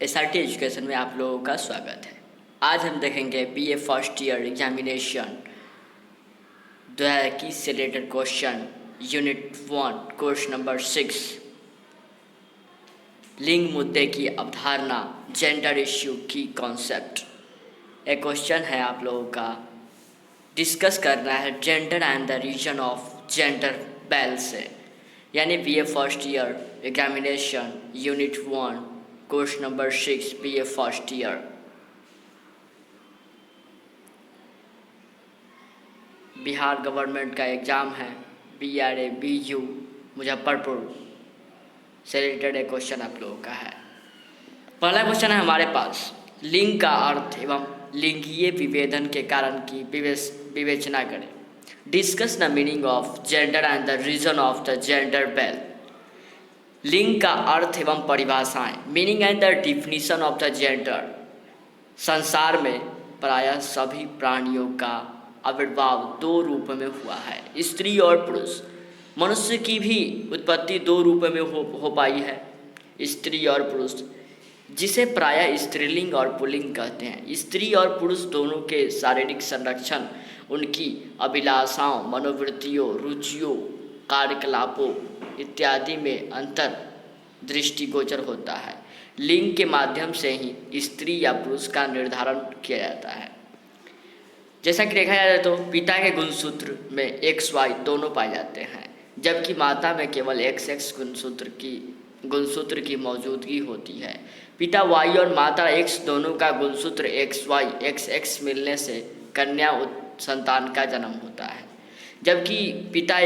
SRT education में आप लोगों का स्वागत है। आज हम देखेंगे बीए फर्स्ट ईयर एग्जामिनेशन 2021 से related question unit 1 course number 6 लिंग मुद्दे की अवधारणा जेंडर इश्यू की कॉन्सेप्ट। एक क्वेश्चन है आप लोगों का डिस्कस करना है gender and the reason of gender बेल से, यानी BA first year examination unit 1 course number 6 BA first year. Bihar government का एग्ज़ाम है, BRA BU मुजफ्फरपुर से रिलेटेड एक क्वेश्चन आप लोगों का है। पहला क्वेश्चन है हमारे पास, लिंग का अर्थ एवं लिंगीय विभेदन के कारण की विवेचना करें। Discuss the meaning of gender and the reason of the gender बेल। लिंग का अर्थ एवं परिभाषाएं, meaning and the definition of the gender. संसार में प्रायः सभी प्राणियों का आविर्भाव दो रूप में हुआ है, स्त्री और पुरुष। मनुष्य की भी उत्पत्ति दो रूप में हो पाई है, स्त्री और पुरुष, जिसे प्रायः स्त्रीलिंग और पुल्लिंग कहते हैं। स्त्री और पुरुष दोनों के शारीरिक संरक्षण, उनकी अभिलाषाओं, मनोवृत्तियों, रुचियों, कार्यकलापों इत्यादि में अंतर दृष्टिगोचर होता है। लिंग के माध्यम से ही स्त्री या पुरुष का निर्धारण किया जाता है। जैसा कि देखा जाए तो पिता के गुणसूत्र में XY दोनों पाए जाते हैं, जबकि माता में केवल XX गुणसूत्र की मौजूदगी होती है। पिता Y और माता X दोनों का गुणसूत्र XY XX मिलने से कन्या संतान का जन्म होता है, जबकि पिता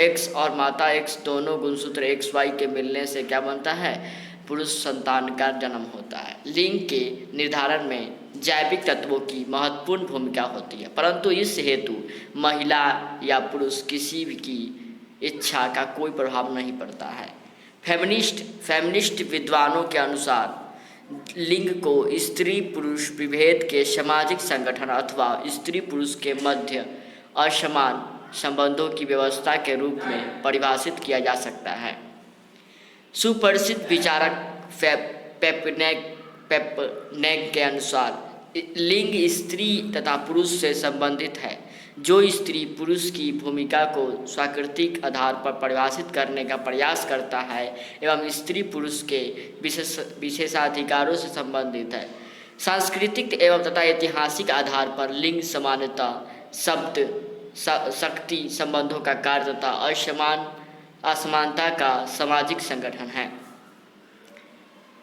X और माता X दोनों गुणसूत्र XY के मिलने से क्या बनता है, पुरुष संतान का जन्म होता है। लिंग के निर्धारण में जैविक तत्वों की महत्वपूर्ण भूमिका होती है, परंतु इस हेतु महिला या पुरुष किसी भी की इच्छा का कोई प्रभाव नहीं पड़ता है। फेमिनिस्ट विद्वानों के अनुसार लिंग को स्त्री पुरुष विभेद के सामाजिक संगठन अथवा स्त्री पुरुष के मध्य असमान संबंधों की व्यवस्था के रूप में परिभाषित किया जा सकता है। सुप्रसिद्ध विचारक पेपनेक के अनुसार लिंग स्त्री तथा पुरुष से संबंधित है। जो स्त्री पुरुष की भूमिका को प्राकृतिक आधार पर परिभाषित करने का प्रयास करता है एवं स्त्री पुरुष के विशेषाधिकारों से संबंधित है। सांस्कृतिक एवं तथा ऐतिहासिक आधार पर लिंग समानता शब्द शक्ति संबंधों का कार्य तथा असमानता का सामाजिक संगठन है।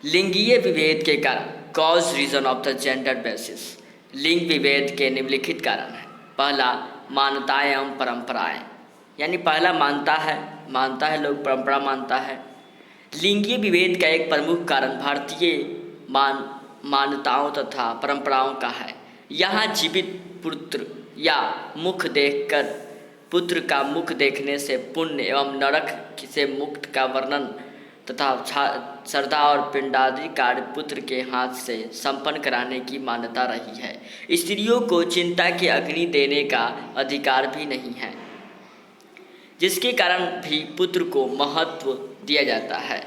लिंगीय विभेद के कारण cause reason of the gender basis. लिंग विभेद के निम्नलिखित कारण हैं। पहला, मान्यताएं एवं परंपराएं, यानी पहला मानता है लोग, परंपरा मानता है। लिंगीय विभेद का एक प्रमुख कारण भारतीय मान्यताओं तथा परंपराओं का है। यहाँ जीवित पुत्र या मुख देखकर पुत्र का मुख देखने से पुण्य एवं नरक से मुक्त का वर्णन तथा श्रद्धा और पिंडादि कार्य पुत्र के हाथ से संपन्न कराने की मान्यता रही है। स्त्रियों को चिंता की अग्नि देने का अधिकार भी नहीं है, जिसके कारण भी पुत्र को महत्व दिया जाता है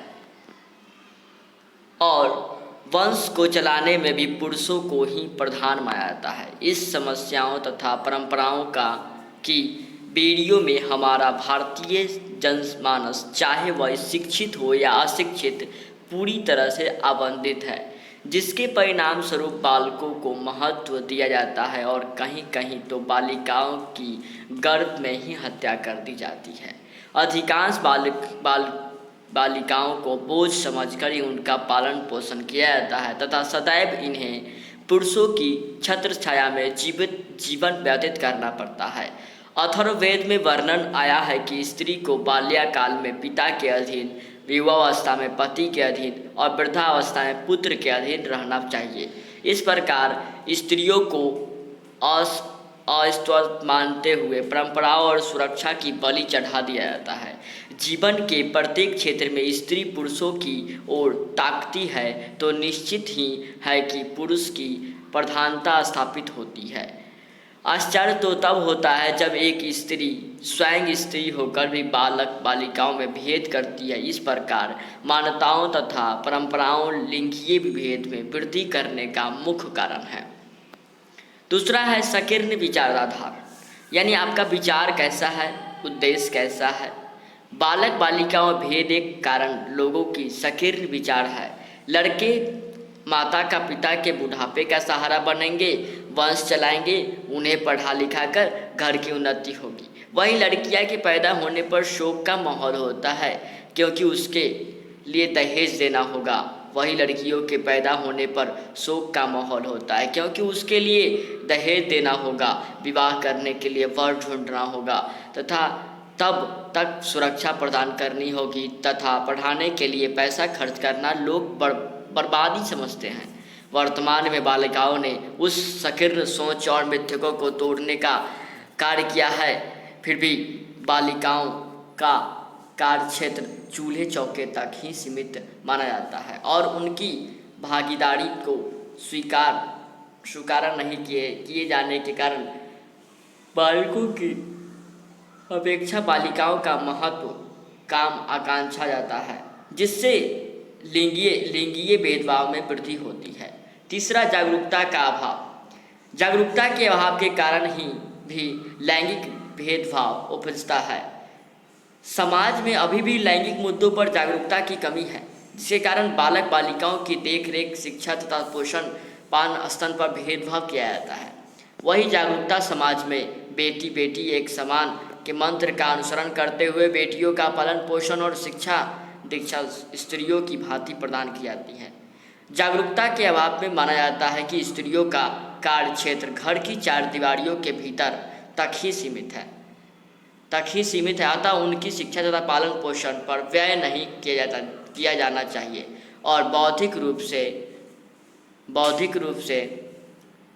और वंश को चलाने में भी पुरुषों को ही प्रधान माना जाता है। इस समस्याओं तथा परंपराओं की बेड़ियों में हमारा भारतीय जनमानस, चाहे वह शिक्षित हो या अशिक्षित, पूरी तरह से आबंधित है, जिसके परिणाम स्वरूप बालकों को महत्व दिया जाता है और कहीं कहीं तो बालिकाओं की गर्भ में ही हत्या कर दी जाती है। अधिकांश बालिकाओं को बोझ समझकर ही उनका पालन पोषण किया जाता है तथा सदैव इन्हें पुरुषों की छत्र छाया में जीवन व्यतीत करना पड़ता है। अथर्ववेद में वर्णन आया है कि स्त्री को बाल्यकाल में पिता के अधीन, युवावस्था में पति के अधीन और वृद्धावस्था में पुत्र के अधीन रहना चाहिए। इस प्रकार स्त्रियों को अस्वस्थ मानते हुए परंपराओं और सुरक्षा की बलि चढ़ा दिया जाता है। जीवन के प्रत्येक क्षेत्र में स्त्री पुरुषों की ओर ताकती है तो निश्चित ही है कि पुरुष की प्रधानता स्थापित होती है। आश्चर्य तो तब होता है जब एक स्त्री स्वयं स्त्री होकर भी बालक बालिकाओं में भेद करती है। इस प्रकार मान्यताओं तथा परंपराओं लिंगीय विभेद में वृद्धि करने का मुख्य कारण है। दूसरा है संकीर्ण विचाराधार, यानी आपका विचार कैसा है, उद्देश्य कैसा है। बालक बालिकाओं में भेद एक कारण लोगों की संकीर्ण विचार है। लड़के माता का पिता के बुढ़ापे का सहारा बनेंगे, वंश चलाएंगे, उन्हें पढ़ा लिखा कर घर की उन्नति होगी। वहीं लड़कियां के पैदा होने पर शोक का माहौल होता है, क्योंकि उसके लिए दहेज देना होगा। वहीं लड़कियों के पैदा होने पर शोक का माहौल होता है, क्योंकि उसके लिए दहेज देना होगा, विवाह करने के लिए वर ढूंढना होगा तथा तब तक सुरक्षा प्रदान करनी होगी तथा पढ़ाने के लिए पैसा खर्च करना लोग बर्बादी समझते हैं। वर्तमान में बालिकाओं ने उस संकीर्ण सोच और मिथकों को तोड़ने का कार्य किया है। फिर भी बालिकाओं का कार्य क्षेत्र चूल्हे चौके तक ही सीमित माना जाता है और उनकी भागीदारी को स्वीकार नहीं किए जाने के कारण बालकों की अपेक्षा बालिकाओं का महत्व काम आकांक्षा जाता है, जिससे लिंगीय भेदभाव में वृद्धि होती है। तीसरा, जागरूकता का अभाव। जागरूकता के अभाव के कारण ही भी लैंगिक भेदभाव उपजता है। समाज में अभी भी लैंगिक मुद्दों पर जागरूकता की कमी है, जिसके कारण बालक बालिकाओं की देखरेख, शिक्षा तथा पोषण पान स्तन पर भेदभाव किया जाता है। वही जागरूकता समाज में बेटी बेटी एक समान के मंत्र का अनुसरण करते हुए बेटियों का पालन पोषण और शिक्षा दीक्षा स्त्रियों की भांति प्रदान की जाती है। जागरूकता के अभाव में माना जाता है कि स्त्रियों का कार्य क्षेत्र घर की चार दीवारियों के भीतर तक ही सीमित है। अतः उनकी शिक्षा तथा पालन पोषण पर व्यय नहीं किया जाना चाहिए और बौद्धिक रूप से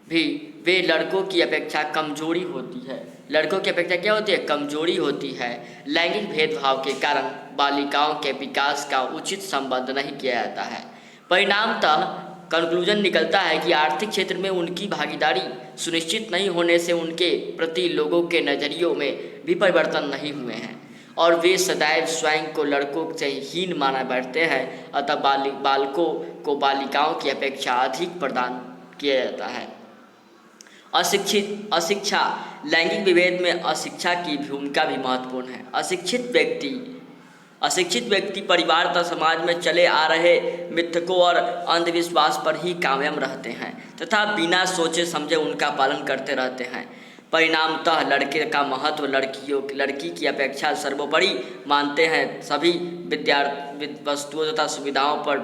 भी वे लड़कों की अपेक्षा कमजोरी होती है। लड़कों की अपेक्षा क्या होती है? कमजोरी होती है। लैंगिक भेदभाव के कारण बालिकाओं के विकास का उचित संबंध नहीं किया जाता है। परिणामतः कंक्लूजन निकलता है कि आर्थिक क्षेत्र में उनकी भागीदारी सुनिश्चित नहीं होने से उनके प्रति लोगों के नज़रियों में भी परिवर्तन नहीं हुए हैं और वे सदैव स्वयं को लड़कों से हीन माना बैठते हैं। अतः बालकों को बालिकाओं की अपेक्षा अधिक प्रदान किया जाता है। अशिक्षा। लैंगिक विभेद में अशिक्षा की भूमिका भी महत्वपूर्ण है। अशिक्षित व्यक्ति परिवार तथा समाज में चले आ रहे मिथकों और अंधविश्वास पर ही कायम रहते हैं तथा बिना सोचे समझे उनका पालन करते रहते हैं। परिणामतः लड़के का महत्व लड़की की अपेक्षा सर्वोपरि मानते हैं। सभी वस्तुओं तथा सुविधाओं पर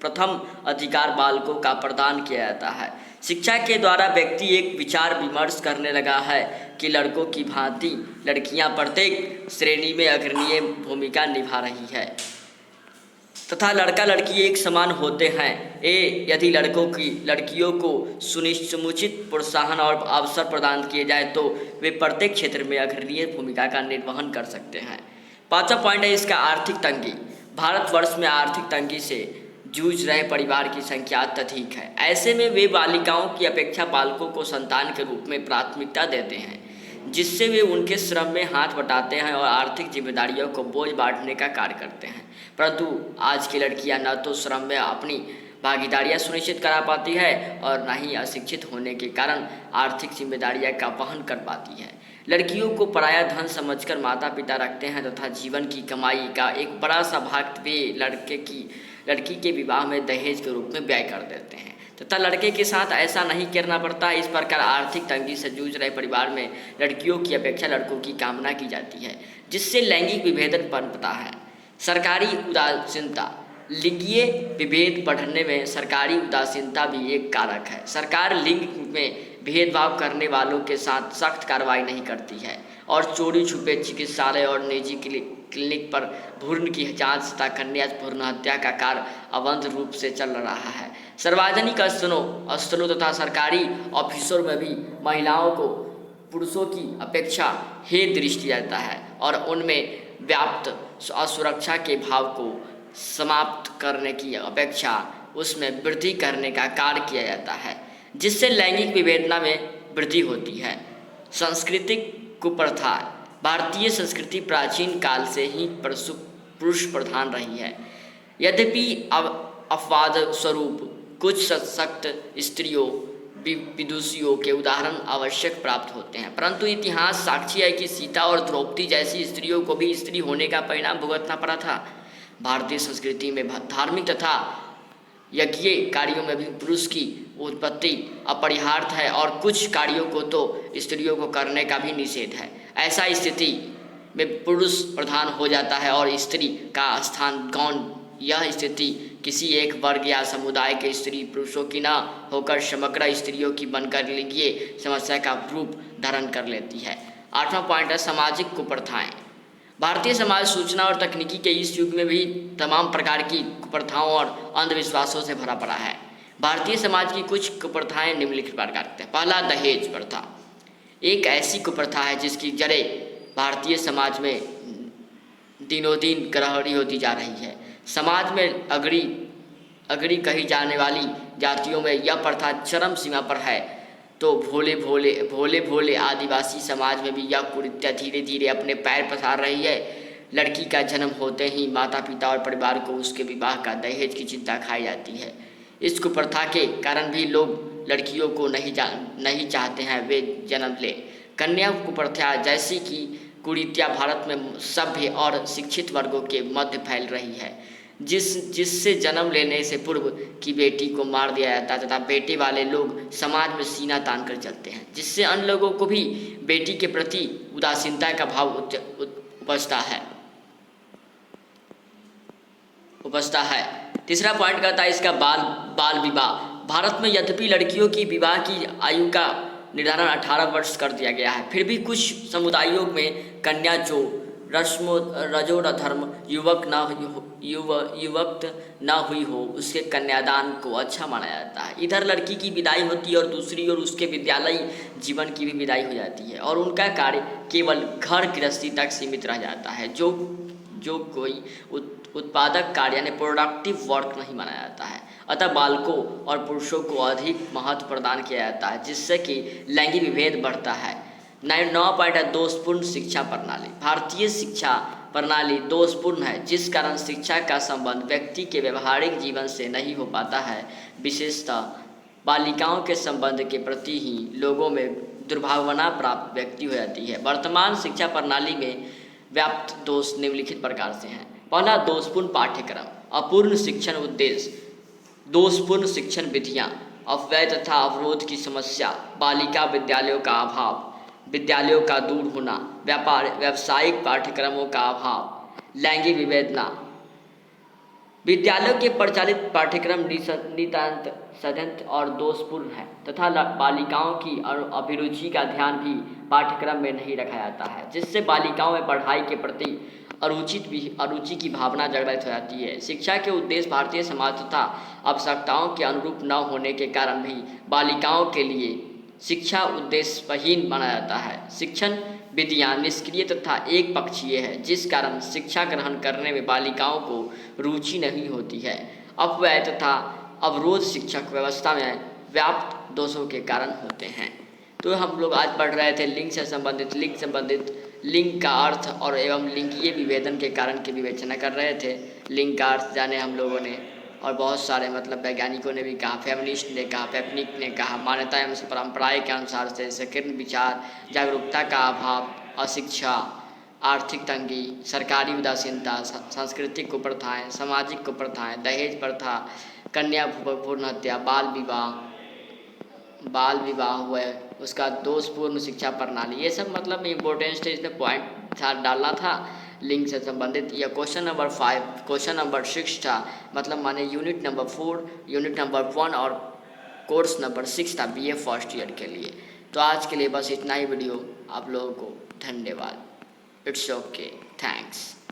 प्रथम अधिकार बालकों का प्रदान किया जाता है। शिक्षा के द्वारा व्यक्ति एक विचार विमर्श करने लगा है कि लड़कों की भांति लड़कियां प्रत्येक श्रेणी में अग्रणीय भूमिका निभा रही है तथा लड़का लड़की एक समान होते हैं। यदि लड़कियों को समुचित प्रोत्साहन और अवसर प्रदान किए जाए तो वे प्रत्येक क्षेत्र में अग्रणीय भूमिका का निर्वहन कर सकते हैं। पांचवा पॉइंट है इसका आर्थिक तंगी। भारतवर्ष में आर्थिक तंगी से जूझ रहे परिवार की संख्या अत्यधिक है। ऐसे में वे बालिकाओं की अपेक्षा बालकों को संतान के रूप में प्राथमिकता देते हैं, जिससे वे उनके श्रम में हाथ बटाते हैं और आर्थिक जिम्मेदारियों को बोझ बांटने का कार्य करते हैं। परंतु आज की लड़कियां न तो श्रम में अपनी भागीदारियां सुनिश्चित करा पाती है और न ही अशिक्षित होने के कारण आर्थिक जिम्मेदारियां का वहन कर पाती है। लड़कियों को पराया धन समझकर माता पिता रखते हैं तथा जीवन की कमाई का एक बड़ा सा भाग वे लड़की के विवाह में दहेज के रूप में व्यय कर देते हैं तथा लड़के के साथ ऐसा नहीं करना पड़ता। इस प्रकार आर्थिक तंगी से जूझ रहे परिवार में लड़कियों की अपेक्षा लड़कों की कामना की जाती है, जिससे लैंगिक विभेदन पनपता है। सरकारी उदासीनता। लिंगीय विभेद बढ़ने में सरकारी उदासीनता भी एक कारक है। सरकार लिंग में भेदभाव करने वालों के साथ सख्त कार्रवाई नहीं करती है और चोरी छुपे चिकित्सालय और निजी क्लिनिक पर भ्रूण की जांच तथा कन्या भ्रूण हत्या का कार्य अवैध रूप से चल रहा है। सार्वजनिक स्थलों तथा सरकारी ऑफिसों में भी महिलाओं को पुरुषों की अपेक्षा हे दृष्टि जाता है और उनमें व्याप्त असुरक्षा के भाव को समाप्त करने की अपेक्षा उसमें वृद्धि करने का कार्य किया जाता है, जिससे लैंगिक विवेचना में वृद्धि होती है। सांस्कृतिक कुप्रथा। भारतीय संस्कृति प्राचीन काल से ही पुरुष प्रधान रही है। यद्यपि अपवाद स्वरूप कुछ सशक्त स्त्रियों विदुषियों के उदाहरण आवश्यक प्राप्त होते हैं, परंतु इतिहास साक्षी है कि सीता और द्रौपदी जैसी स्त्रियों को भी स्त्री होने का परिणाम भुगतना पड़ा था। भारतीय संस्कृति में धार्मिक तथा यज्ञीय कार्यों में भी पुरुष की उत्पत्ति अपरिहार्य है और कुछ कार्यों को तो स्त्रियों को करने का भी निषेध है। ऐसा स्थिति में पुरुष प्रधान हो जाता है और स्त्री का स्थान गौण। यह स्थिति किसी एक वर्ग या समुदाय के स्त्री पुरुषों की न होकर समग्र स्त्रियों की बनकर लिंगीय समस्या का रूप धारण कर लेती है। 8वां पॉइंट है सामाजिक कुप्रथाएं। भारतीय समाज सूचना और तकनीकी के इस युग में भी तमाम प्रकार की कुप्रथाओं और अंधविश्वासों से भरा पड़ा है। भारतीय समाज की कुछ कुप्रथाएं निम्नलिखित प्रकार हैं। पहला, दहेज प्रथा। एक ऐसी कुप्रथा है जिसकी जड़ें भारतीय समाज में दिनों दिन गहरी होती जा रही है। समाज में अग्रणी कही जाने वाली जातियों में यह प्रथा चरम सीमा पर है, तो भोले भोले आदिवासी समाज में भी यह कुरीतियाँ धीरे धीरे अपने पैर पसार रही है। लड़की का जन्म होते ही माता पिता और परिवार को उसके विवाह का दहेज की चिंता खाई जाती है। इस कुप्रथा के कारण भी लोग लड़कियों को नहीं चाहते हैं वे जन्म ले। कन्या कुप्रथा जैसी कि कुरीतियाँ भारत में सभ्य और शिक्षित वर्गों के मध्य फैल रही है, जिससे जन्म लेने से पूर्व की बेटी को मार दिया जाता है तथा बेटे वाले लोग समाज में सीना तान कर चलते हैं, जिससे अन्य लोगों को भी बेटी के प्रति उदासीनता का भाव उपजता है। तीसरा पॉइंट कहता है इसका बाल विवाह। भारत में यद्यपि लड़कियों की विवाह की आयु का निर्धारण 18 वर्ष कर दिया गया है, फिर भी कुछ समुदायों में कन्या जो रजोधर्म युवक न हुई हो उसके कन्यादान को अच्छा माना जाता है। इधर लड़की की विदाई होती है और दूसरी ओर उसके विद्यालय जीवन की भी विदाई हो जाती है और उनका कार्य केवल घर गृहस्थी तक सीमित रह जाता है, जो कोई उत्पादक कार्य यानी प्रोडक्टिव वर्क नहीं माना जाता है। अतः बालकों और पुरुषों को अधिक महत्व प्रदान किया जाता है, जिससे कि लैंगिक विभेद बढ़ता है। 9वां पॉइंट है दोषपूर्ण शिक्षा प्रणाली। भारतीय शिक्षा प्रणाली दोषपूर्ण है, जिस कारण शिक्षा का संबंध व्यक्ति के व्यवहारिक जीवन से नहीं हो पाता है। विशेषतः बालिकाओं के संबंध के प्रति ही लोगों में दुर्भावना प्राप्त व्यक्ति हो जाती है। वर्तमान शिक्षा प्रणाली में व्याप्त दोष निम्नलिखित प्रकार से हैं। पहला, दोषपूर्ण पाठ्यक्रम, अपूर्ण शिक्षण उद्देश्य, दोषपूर्ण शिक्षण विधियाँ, अपव्यय तथा अवरोध की समस्या, बालिका विद्यालयों का अभाव, विद्यालयों का दूर होना, व्यावसायिक पाठ्यक्रमों का अभाव, लैंगिक विवेचना। विद्यालयों के प्रचलित पाठ्यक्रम नितांत षड्यंत्र और दोषपूर्ण है तथा बालिकाओं की अभिरुचि का ध्यान भी पाठ्यक्रम में नहीं रखा जाता है, जिससे बालिकाओं में पढ़ाई के प्रति अरुचि की भावना जागृत हो जाती है। शिक्षा के उद्देश्य भारतीय समाज तथा आवश्यकताओं के अनुरूप न होने के कारण भी बालिकाओं के लिए शिक्षा उद्देश्यहीन माना जाता है। शिक्षण विधियाँ निष्क्रिय तथा एक पक्षीय है, जिस कारण शिक्षा ग्रहण करने में बालिकाओं को रुचि नहीं होती है। अपव्यय तथा अवरोध शिक्षक व्यवस्था में व्याप्त दोषों के कारण होते हैं। तो हम लोग आज पढ़ रहे थे लिंग से संबंधित लिंग का अर्थ और एवं लिंगीय विभेदन के कारण की विवेचना कर रहे थे। लिंग का अर्थ जाने हम लोगों ने और बहुत सारे वैज्ञानिकों ने भी कहा, फेमिनिस्ट ने कहा, पेपनिक ने कहा, मान्यता एवं परंपराएं के अनुसार से संकीर्ण विचार, जागरूकता का अभाव, अशिक्षा, आर्थिक तंगी, सरकारी उदासीनता, सांस्कृतिक कुप्रथाएं, सामाजिक कुप्रथाएं, दहेज प्रथा, कन्या भ्रूण हत्या, बाल विवाह हुआ, उसका दोषपूर्ण शिक्षा प्रणाली, ये सब इम्पोर्टेंट स्टेज में पॉइंट डालना था लिंग से संबंधित। यह क्वेश्चन नंबर 5, क्वेश्चन नंबर 6 था, माने यूनिट नंबर 4, यूनिट नंबर 1 और कोर्स नंबर 6 था BA फर्स्ट ईयर के लिए। तो आज के लिए बस इतना ही वीडियो। आप लोगों को धन्यवाद। It's okay, thanks.